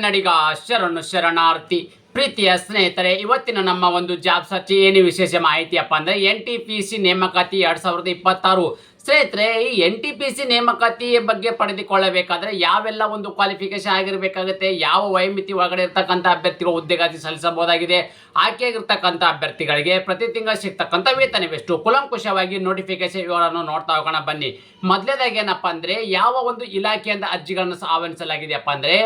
ಕನ್ನಡಿಗ ಶರಣಾರ್ಥಿ. ಪ್ರೀತಿಯ ಸ್ನೇಹಿತರೆ, ಇವತ್ತಿನ ನಮ್ಮ ಒಂದು ಜಾಬ್ ಸರ್ಚ್ ಏನು ವಿಶೇಷ ಮಾಹಿತಿಯಪ್ಪ ಅಂದರೆ NTPC ನೇಮಕಾತಿ 2026. ಸ್ನೇಹಿತರೆ, ಈ NTPC ನೇಮಕಾತಿ ಬಗ್ಗೆ ಪಡೆದುಕೊಳ್ಳಬೇಕಾದ್ರೆ ಯಾವೆಲ್ಲ ಒಂದು ಕ್ವಾಲಿಫಿಕೇಶನ್ ಆಗಿರಬೇಕಾಗುತ್ತೆ, ಯಾವ ವಯೋಮಿತಿ ಒಳಗಡೆ ಇರ್ತಕ್ಕಂಥ ಅಭ್ಯರ್ಥಿಗಳು ಹುದ್ದೆಗಾಗಿ ಸಲ್ಲಿಸಬಹುದಾಗಿದೆ, ಆಯ್ಕೆಯಾಗಿರ್ತಕ್ಕಂಥ ಅಭ್ಯರ್ಥಿಗಳಿಗೆ ಪ್ರತಿ ತಿಂಗಳು ಸಿಗ್ತಕ್ಕಂಥ ವೇತನವೆಷ್ಟು, ಕುಲಂಕುಷವಾಗಿ ನೋಟಿಫಿಕೇಶನ್ ವಿವರವನ್ನು ನೋಡ್ತಾ ಹೋಗೋಣ ಬನ್ನಿ. ಮೊದಲನೇದಾಗಿ ಏನಪ್ಪ ಅಂದರೆ, ಯಾವ ಒಂದು ಇಲಾಖೆಯಿಂದ ಅರ್ಜಿಗಳನ್ನು ಆಹ್ವಾನಿಸಲಾಗಿದೆಯಪ್ಪ ಅಂದರೆ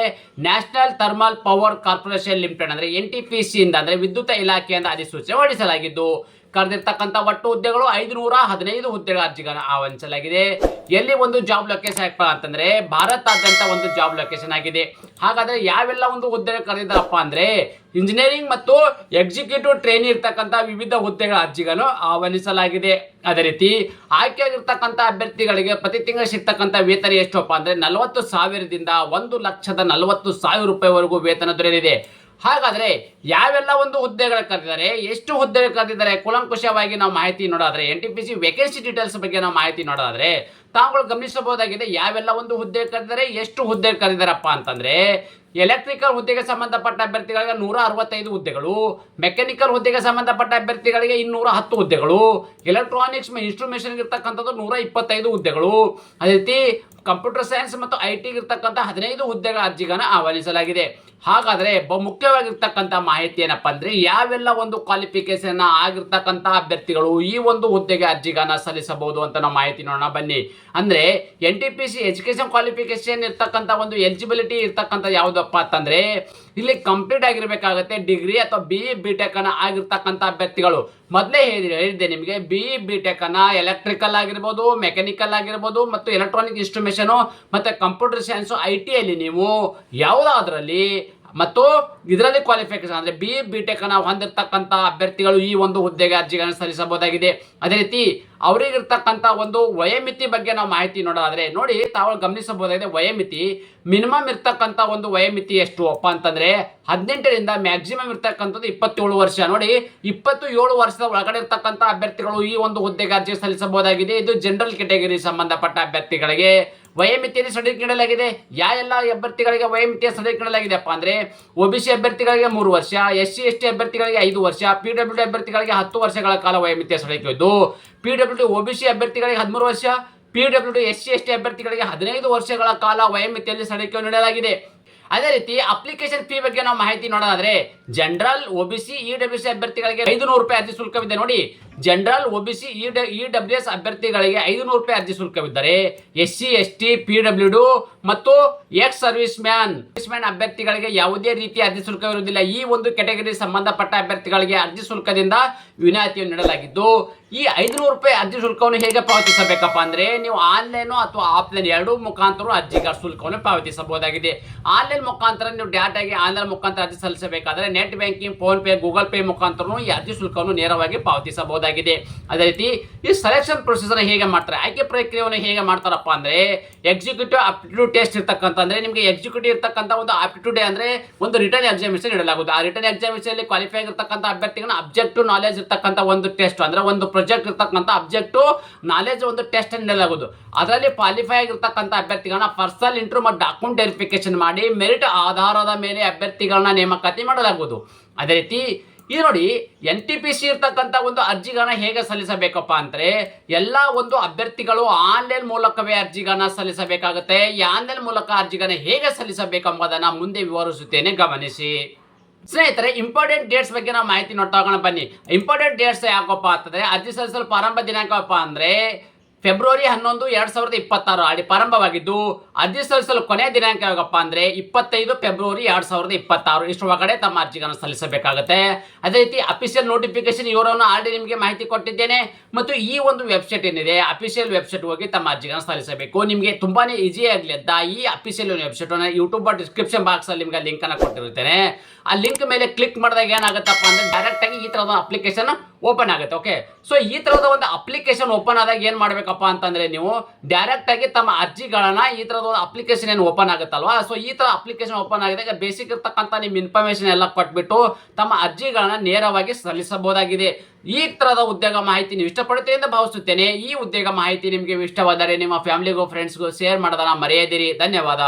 national thermal power corporation limited ಅಂದರೆ NTPC ಇಂದ ಅಂದರೆ ವಿದ್ಯುತ್ ಇಲಾಖೆಯಿಂದ ಅಧಿಸೂಚನೆ ಹೊರಡಿಸಲಾಗಿದ್ದು, ಕರೆದಿರ್ತಕ್ಕಂಥ ಒಟ್ಟು ಹುದ್ದೆಗಳು 515 ಹುದ್ದೆಗಳ ಅರ್ಜಿಗಳನ್ನು ಆಹ್ವಾನಿಸಲಾಗಿದೆ. ಎಲ್ಲಿ ಒಂದು ಜಾಬ್ ಲೊಕೇಶನ್ ಅಂತಂದ್ರೆ ಭಾರತಾದ್ಯಂತ ಒಂದು ಜಾಬ್ ಲೊಕೇಶನ್ ಆಗಿದೆ. ಹಾಗಾದ್ರೆ ಯಾವೆಲ್ಲ ಒಂದು ಹುದ್ದೆಗಳು ಕರೆದಿದ್ದಾರಪ್ಪ ಅಂದ್ರೆ ಇಂಜಿನಿಯರಿಂಗ್ ಮತ್ತು ಎಕ್ಸಿಕ್ಯೂಟಿವ್ ಟ್ರೈನಿ ಇರ್ತಕ್ಕಂಥ ವಿವಿಧ ಹುದ್ದೆಗಳ ಅರ್ಜಿಗಳನ್ನು ಆಹ್ವಾನಿಸಲಾಗಿದೆ. ಅದೇ ರೀತಿ ಆಯ್ಕೆಯಾಗಿರ್ತಕ್ಕಂಥ ಅಭ್ಯರ್ಥಿಗಳಿಗೆ ಪ್ರತಿ ತಿಂಗಳು ಸಿಗ್ತಕ್ಕಂಥ ವೇತನ ಎಷ್ಟಪ್ಪ ಅಂದ್ರೆ 40,000ದಿಂದ 1,40,000 ರೂಪಾಯಿವರೆಗೂ ವೇತನ ದೊರೆಯಲಿದೆ. ಹಾಗಾದ್ರೆ ಯಾವೆಲ್ಲ ಒಂದು ಹುದ್ದೆಗಳು ಕರೆದಿದ್ದಾರೆ, ಎಷ್ಟು ಹುದ್ದೆಗಳು ಕರೆದಿದ್ದಾರೆ, ಕುಲಂಕುಷವಾಗಿ ನಾವು ಮಾಹಿತಿ ನೋಡೋದಾದ್ರೆ NTPC ವೇಕೆನ್ಸಿ ಡೀಟೇಲ್ಸ್ ಬಗ್ಗೆ ನಾವು ಮಾಹಿತಿ ನೋಡೋದಾದ್ರೆ ತಾವುಗಳು ಗಮನಿಸಬಹುದಾಗಿದೆ. ಯಾವೆಲ್ಲ ಒಂದು ಹುದ್ದೆ ಕರೆದಿದ್ದಾರೆ, ಎಷ್ಟು ಹುದ್ದೆ ಕರೆದಿದ್ದಾರಪ್ಪ ಅಂತಂದ್ರೆ ಎಲೆಕ್ಟ್ರಿಕಲ್ ಹುದ್ದೆಗೆ ಸಂಬಂಧಪಟ್ಟ ಅಭ್ಯರ್ಥಿಗಳಿಗೆ 165 ಹುದ್ದೆಗಳು, ಮೆಕ್ಯಾನಿಕಲ್ ಹುದ್ದೆಗೆ ಸಂಬಂಧಪಟ್ಟ ಅಭ್ಯರ್ಥಿಗಳಿಗೆ 210 ಹುದ್ದೆಗಳು, ಎಲೆಕ್ಟ್ರಾನಿಕ್ಸ್ ಇನ್ಸ್ಟ್ರುಮೇಷನ್ ಇರ್ತಕ್ಕಂಥದ್ದು 125 ಹುದ್ದೆಗಳು, ಅದೇ ರೀತಿ ಕಂಪ್ಯೂಟರ್ ಸೈನ್ಸ್ ಮತ್ತು IT ಇರ್ತಕ್ಕಂಥ 15 ಹುದ್ದೆಗಳ ಅರ್ಜಿಗಳನ್ನು ಆಹ್ವಾನಿಸಲಾಗಿದೆ. ಹಾಗಾದ್ರೆ ಮುಖ್ಯವಾಗಿರ್ತಕ್ಕಂಥ ಮಾಹಿತಿ ಏನಪ್ಪ ಅಂದ್ರೆ ಯಾವೆಲ್ಲ ಒಂದು ಕ್ವಾಲಿಫಿಕೇಶನ್ ಆಗಿರ್ತಕ್ಕಂಥ ಅಭ್ಯರ್ಥಿಗಳು ಈ ಒಂದು ಹುದ್ದೆಗೆ ಅರ್ಜಿಗಳನ್ನ ಸಲ್ಲಿಸಬಹುದು ಅಂತ ನಾವು ಮಾಹಿತಿ ನೋಡೋಣ ಬನ್ನಿ. ಅಂದ್ರೆ NTPC ಎಜುಕೇಶನ್ ಕ್ವಾಲಿಫಿಕೇಶನ್ ಇರ್ತಕ್ಕಂಥ ಒಂದು ಎಲಿಜಿಬಿಲಿಟಿ ಇರ್ತಕ್ಕಂಥ ಯಾವುದಪ್ಪ ಅಂತಂದ್ರೆ ಇಲ್ಲಿ ಕಂಪ್ಲೀಟ್ ಆಗಿರ್ಬೇಕಾಗುತ್ತೆ ಡಿಗ್ರಿ ಅಥವಾ BE BTech ಅನ್ನ ಆಗಿರ್ತಕ್ಕಂಥ ಅಭ್ಯರ್ಥಿಗಳು. ಮೊದಲೇ ಹೇಳಿದ್ದೆ ನಿಮಗೆ BE BTech ಅನ್ನ ಎಲೆಕ್ಟ್ರಿಕಲ್ ಆಗಿರ್ಬೋದು, ಮೆಕ್ಯಾನಿಕಲ್ ಆಗಿರ್ಬೋದು ಮತ್ತು ಎಲೆಕ್ಟ್ರಾನಿಕ್ ಇನ್ಸ್ಟ್ರುಮೇಷನ್ ಮತ್ತೆ ಕಂಪ್ಯೂಟರ್ ಸೈನ್ಸ್ IT ಅಲ್ಲಿ ನೀವು ಯಾವುದಾದ್ರಲ್ಲಿ ಮತ್ತು ಇದರಲ್ಲಿ ಕ್ವಾಲಿಫಿಕೇಶನ್ ಅಂದರೆ BE BTech ಅನ್ನು ಹೊಂದಿರತಕ್ಕಂಥ ಅಭ್ಯರ್ಥಿಗಳು ಈ ಒಂದು ಹುದ್ದೆಗೆ ಅರ್ಜಿಗಳನ್ನು ಸಲ್ಲಿಸಬಹುದಾಗಿದೆ. ಅದೇ ರೀತಿ ಅವರಿಗಿರ್ತಕ್ಕಂಥ ಒಂದು ವಯೋಮಿತಿ ಬಗ್ಗೆ ನಾವು ಮಾಹಿತಿ ನೋಡೋದಾದ್ರೆ ನೋಡಿ, ತಾವು ಗಮನಿಸಬಹುದಾಗಿದೆ ವಯೋಮಿತಿ ಮಿನಿಮಮ್ ಇರ್ತಕ್ಕಂಥ ಒಂದು ವಯೋಮಿತಿ ಎಷ್ಟು ಅಪ್ಪ ಅಂತಂದ್ರೆ 18ರಿಂದ ಮ್ಯಾಕ್ಸಿಮಮ್ ಇರ್ತಕ್ಕಂಥದ್ದು 27 ವರ್ಷ. ನೋಡಿ, 27 ವರ್ಷದ ಒಳಗಡೆ ಇರ್ತಕ್ಕಂಥ ಅಭ್ಯರ್ಥಿಗಳು ಈ ಒಂದು ಹುದ್ದೆಗೆ ಅರ್ಜಿ ಸಲ್ಲಿಸಬಹುದಾಗಿದೆ. ಇದು ಜನರಲ್ ಕ್ಯಾಟಗರಿ ಸಂಬಂಧಪಟ್ಟ ಅಭ್ಯರ್ಥಿಗಳಿಗೆ ವಯೋಮಿತಿಯಲ್ಲಿ ಸಡಿಲಿಕೆ ನೀಡಲಾಗಿದೆ. ಯಾವೆಲ್ಲ ಅಭ್ಯರ್ಥಿಗಳಿಗೆ ವಯೋಮಿತಿಯ ಸಡಿಲಿಕೆ ನೀಡಲಾಗಿದೆಪ್ಪ ಅಂದ್ರೆ OBC ಅಭ್ಯರ್ಥಿಗಳಿಗೆ 3 ವರ್ಷ, SC ST ಅಭ್ಯರ್ಥಿಗಳಿಗೆ 5 ವರ್ಷ, PWD ಅಭ್ಯರ್ಥಿಗಳಿಗೆ 10 ವರ್ಷಗಳ ಕಾಲ ವಯೋಮಿತಿಯ ಸಡಿಲಿಕೆ ಇದ್ದು, PWD OBC ಅಭ್ಯರ್ಥಿಗಳಿಗೆ 13 ವರ್ಷ, PWD SC ST ಅಭ್ಯರ್ಥಿಗಳಿಗೆ 15 ವರ್ಷಗಳ ಕಾಲ ವಯೋಮಿತಿಯಲ್ಲಿ ಸಡಿಲಿಕೆ ನೀಡಲಾಗಿದೆ. ಅದೇ ರೀತಿ ಅಪ್ಲಿಕೇಶನ್ ಫೀ ಬಗ್ಗೆ ನಾವು ಮಾಹಿತಿ ನೋಡೋದಾದ್ರೆ ಜನರಲ್ OBC EWC ಅಭ್ಯರ್ಥಿಗಳಿಗೆ 500 ರೂಪಾಯಿ ಅರ್ಜಿ ಶುಲ್ಕವಿದೆ. ನೋಡಿ, ಜನರಲ್ OBC EWS ಅಭ್ಯರ್ಥಿಗಳಿಗೆ 500 ರೂಪಾಯಿ ಅರ್ಜಿ ಶುಲ್ಕವಿದ್ದರೆ SC ST PWD ಮತ್ತು ಎಕ್ಸ್ ಸರ್ವಿಸ್ ಮ್ಯಾನ್ ಅಭ್ಯರ್ಥಿಗಳಿಗೆ ಯಾವುದೇ ರೀತಿಯ ಅರ್ಜಿ ಶುಲ್ಕ ಇರುವುದಿಲ್ಲ. ಈ ಒಂದು ಕ್ಯಾಟಗರಿ ಸಂಬಂಧಪಟ್ಟ ಅಭ್ಯರ್ಥಿಗಳಿಗೆ ಅರ್ಜಿ ಶುಲ್ಕದಿಂದ ವಿನಾಯಿತಿಯನ್ನು ನೀಡಲಾಗಿದ್ದು, ಈ 500 ರೂಪಾಯಿ ಅರ್ಜಿ ಶುಲ್ಕವನ್ನು ಹೇಗೆ ಪಾವತಿಸಬೇಕಪ್ಪ ಅಂದ್ರೆ ನೀವು ಆನ್ಲೈನ್ ಅಥವಾ ಆಫ್ಲೈನ್ ಎರಡೂ ಮುಖಾಂತರ ಅರ್ಜಿಗಳ ಶುಲ್ಕವನ್ನು ಪಾವತಿಸಬಹುದಾಗಿದೆ. ಆನ್ಲೈನ್ ಮುಖಾಂತರ ನೀವು ಡೈರೆಕ್ಟಾಗಿ ಆನ್ಲೈನ್ ಮುಖಾಂತರ ಅರ್ಜಿ ಸಲ್ಲಿಸಬೇಕಾದ್ರೆ net banking, PhonePe, Google Pay ಮುಖಾಂತರ ಈ ಅರ್ಜಿ ಶುಲ್ಕವನ್ನು ನೇರವಾಗಿ ಪಾವತಿಸಬಹುದಾಗಿದೆ. ಅದೇ ರೀತಿ ಈ ಸೆಲೆಕ್ಷನ್ ಪ್ರೊಸೀಜರ್ ಹೇಗೆ ಮಾಡ್ತಾರೆ, ಆಯ್ಕೆ ಪ್ರಕ್ರಿಯೆಯನ್ನು ಹೇಗೆ ಮಾಡ್ತಾರಪ್ಪ ಅಂದ್ರೆ ಎಕ್ಸಿಕ್ಯೂಟಿವ್ ಆಪ್ಟಿಟ್ಯೂಡ್ ಟೆಸ್ಟ್ ಇರ್ತಕ್ಕಂಥ ಅಂದ್ರೆ ನಿಮಗೆ ಎಕ್ಸಿಕ್ಯೂಟಿವ್ ಇರ್ತಕ್ಕಂಥ ಒಂದು ಆಪ್ಟಿಟ್ಯೂಡ್ ಅಂದ್ರೆ ಒಂದು ರಿಟರ್ನ್ ಎಕ್ಸಾಮಿನೇಷನ್ ಇಡಲಾಗುವುದು. ಆ ರಿಟರ್ನ್ ಎಕ್ಸಾಮಿನೇಷನ್ ಅಲ್ಲಿ ಕ್ವಾಲಿಫೈ ಆಗಿರ್ತಕ್ಕಂಥ ಅಭ್ಯರ್ಥಿಗಳನ್ನ ಅಬ್ಜೆಕ್ಟಿವ್ ನಾಲೆಜ್ ಇರ್ತಕ್ಕಂಥ ಒಂದು ಟೆಸ್ಟ್ ಅಂದ್ರೆ ಒಂದು ಪ್ರಾಜೆಕ್ಟ್ ಇರ್ತಕ್ಕಂಥ ಅಬ್ಜೆಕ್ಟಿವ್ ನಾಲೆಜ್ ಒಂದು ಟೆಸ್ಟ್ ನೀಡಲಾಗುವುದು. ಅದರಲ್ಲಿ ಕ್ವಾಲಿಫೈ ಆಗಿರ್ತಕ್ಕಂಥ ಅಭ್ಯರ್ಥಿಗಳನ್ನ ಪರ್ಸನಲ್ ಇಂಟರ್ವ್ಯೂ ಮತ್ತು ಡಾಕ್ಯುಮೆಂಟ್ ವೆರಿಫಿಕೇಶನ್ ಮಾಡಿ ಮೆರಿಟ್ ಆಧಾರದ ಮೇಲೆ ಅಭ್ಯರ್ಥಿಗಳನ್ನ ನೇಮಕಾತಿ ಮಾಡಲಾಗುವುದು. ಅದೇ ರೀತಿ ಇದು ನೋಡಿ, NTPC ಇರ್ತಕ್ಕಂಥ ಒಂದು ಅರ್ಜಿಗಳನ್ನ ಹೇಗೆ ಸಲ್ಲಿಸಬೇಕಪ್ಪ ಅಂದ್ರೆ ಎಲ್ಲ ಒಂದು ಅಭ್ಯರ್ಥಿಗಳು ಆನ್ಲೈನ್ ಮೂಲಕವೇ ಅರ್ಜಿಗಳನ್ನ ಸಲ್ಲಿಸಬೇಕಾಗುತ್ತೆ. ಈ ಆನ್ಲೈನ್ ಮೂಲಕ ಅರ್ಜಿಗಳನ್ನ ಹೇಗೆ ಸಲ್ಲಿಸಬೇಕೆಂಬುದನ್ನ ಮುಂದೆ ವಿವರಿಸುತ್ತೇನೆ, ಗಮನಿಸಿ. ಸ್ನೇಹಿತರೆ, ಇಂಪಾರ್ಟೆಂಟ್ ಡೇಟ್ಸ್ ಬಗ್ಗೆ ನಾವು ಮಾಹಿತಿ ನೋಡ್ತಾ ಹೋಗೋಣ ಬನ್ನಿ. ಇಂಪಾರ್ಟೆಂಟ್ ಡೇಟ್ಸ್ ಯಾಕಪ್ಪ ಅಂತಂದ್ರೆ ಅರ್ಜಿ ಸಲ್ಲಿಸಲು ಪ್ರಾರಂಭ ದಿನಾಂಕಪ್ಪ ಅಂದ್ರೆ ಫೆಬ್ರವರಿ 11, 2026 ಅಲ್ಲಿ ಪ್ರಾರಂಭವಾಗಿದ್ದು, ಅರ್ಜಿ ಸಲ್ಲಿಸಲು ಕೊನೆಯ ದಿನಾಂಕ ಯಾವಾಗಪ್ಪ ಅಂದ್ರೆ 25 ಫೆಬ್ರವರಿ 2026 ಇಷ್ಟರೊಳಗಡೆ ತಮ್ಮ ಅರ್ಜಿಗಳನ್ನು ಸಲ್ಲಿಸಬೇಕಾಗುತ್ತೆ. ಅದೇ ರೀತಿ ಅಫಿಷಿಯಲ್ ನೋಟಿಫಿಕೇಶನ್ ಇವರನ್ನು ಆಲ್ರೆಡಿ ನಿಮಗೆ ಮಾಹಿತಿ ಕೊಟ್ಟಿದ್ದೇನೆ. ಮತ್ತು ಈ ಒಂದು ವೆಬ್ಸೈಟ್ ಏನಿದೆ ಅಫಿಷಿಯಲ್ ವೆಬ್ಸೈಟ್ ಹೋಗಿ ತಮ್ಮ ಅರ್ಜಿಗಳನ್ನು ಸಲ್ಲಿಸಬೇಕು. ನಿಮಗೆ ತುಂಬಾನೇ ಈಸಿ ಆಗಲಿ ಅಂತ ಈ ಅಫಿಷಿಯಲ್ ವೆಬ್ಸೈಟ್ ಅನ್ನು ಯೂಟ್ಯೂಬ್ ಡಿಸ್ಕ್ರಿಪ್ಷನ್ ಬಾಕ್ಸ್ ಅಲ್ಲಿ ನಿಮಗೆ ಲಿಂಕ್ ಅನ್ನು ಕೊಟ್ಟಿರುತ್ತೇನೆ. ಆ ಲಿಂಕ್ ಮೇಲೆ ಕ್ಲಿಕ್ ಮಾಡಿದಾಗ ಏನಾಗುತ್ತಪ್ಪ ಅಂದ್ರೆ ಡೈರೆಕ್ಟ್ ಆಗಿ ಈ ತರದ ಅಪ್ಲಿಕೇಶನ್ ಓಪನ್ ಆಗುತ್ತೆ. ಓಕೆ, ಸೊ ಈ ತರದ ಒಂದು ಅಪ್ಲಿಕೇಶನ್ ಓಪನ್ ಆದಾಗ ಏನ್ ಮಾಡ್ಬೇಕಪ್ಪ ಅಂತಂದ್ರೆ ನೀವು ಡೈರೆಕ್ಟ್ ಆಗಿ ತಮ್ಮ ಅರ್ಜಿಗಳನ್ನ ಈ ತರದ ಒಂದು ಅಪ್ಲಿಕೇಶನ್ ಏನು ಓಪನ್ ಆಗುತ್ತಲ್ವಾ, ಸೊ ಈ ತರ ಅಪ್ಲಿಕೇಶನ್ ಓಪನ್ ಆಗಿದಾಗ ಬೇಸಿಕ್ ಇರ್ತಕ್ಕಂಥ ನಿಮ್ಮ ಇನ್ಫಾರ್ಮೇಶನ್ ಎಲ್ಲ ಕೊಟ್ಬಿಟ್ಟು ತಮ್ಮ ಅರ್ಜಿಗಳನ್ನ ನೇರವಾಗಿ ಸಲ್ಲಿಸಬಹುದಾಗಿದೆ. ಈ ತರದ ಉದ್ಯೋಗ ಮಾಹಿತಿ ನೀವು ಇಷ್ಟಪಡುತ್ತೆ ಎಂದು ಭಾವಿಸುತ್ತೇನೆ. ಈ ಉದ್ಯೋಗ ಮಾಹಿತಿ ನಿಮಗೆ ಇಷ್ಟವಾದರೆ ನಿಮ್ಮ ಫ್ಯಾಮಿಲಿಗೂ ಫ್ರೆಂಡ್ಸ್ಗೂ ಶೇರ್ ಮಾಡೋದನ್ನ ಮರೆಯದಿರಿ. ಧನ್ಯವಾದ.